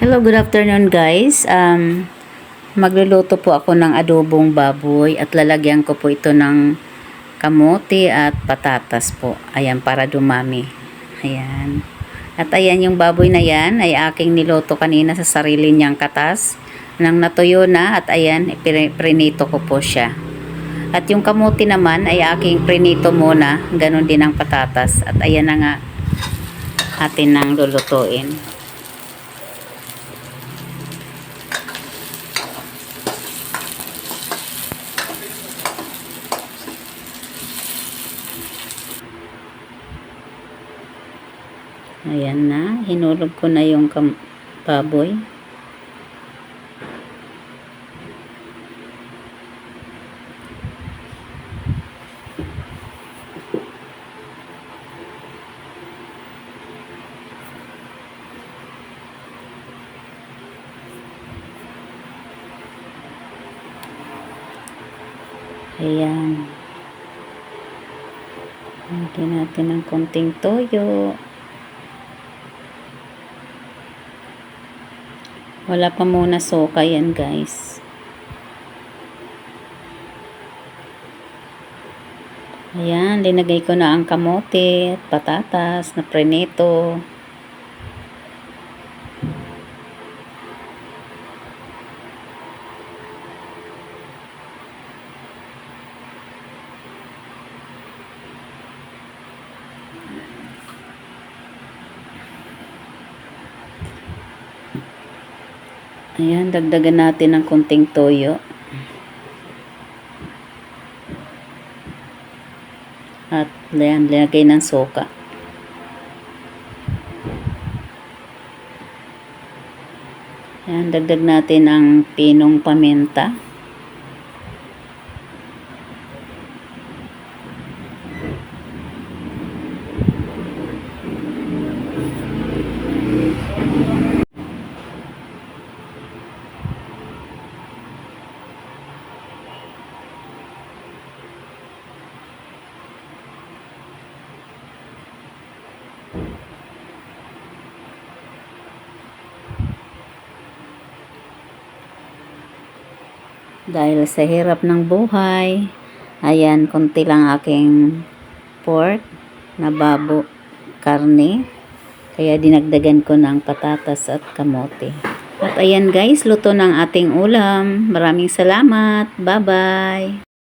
Hello, good afternoon guys. Magluluto po ako ng adobong baboy at lalagyan ko po ito ng kamote at patatas po. Ayan, para dumami. Ayan. At ayan, yung baboy na yan ay aking niluto kanina sa sarili niyang katas. Nang natuyo na at ayan, prinito ko po siya. At yung kamote naman ay aking prinito muna. Ganon din ang patatas. At ayan na nga atin nang lulutuin. Ayan na, hinulog ko na yung baboy. Ayan. Lagyan natin ng konting toyo. Wala pa muna soka yan guys. Ayan, linagay ko na ang kamote at patatas na prinito. Ayan, dagdagan natin ng konting toyo. At ayan, lagay ng soka. Ayan, dagdag natin ang pinong paminta. Dahil sa hirap ng buhay, ayan, konti lang aking pork na karne. Kaya dinagdagan ko ng patatas at kamote. At ayan guys, luto ng ating ulam. Maraming salamat. Bye-bye.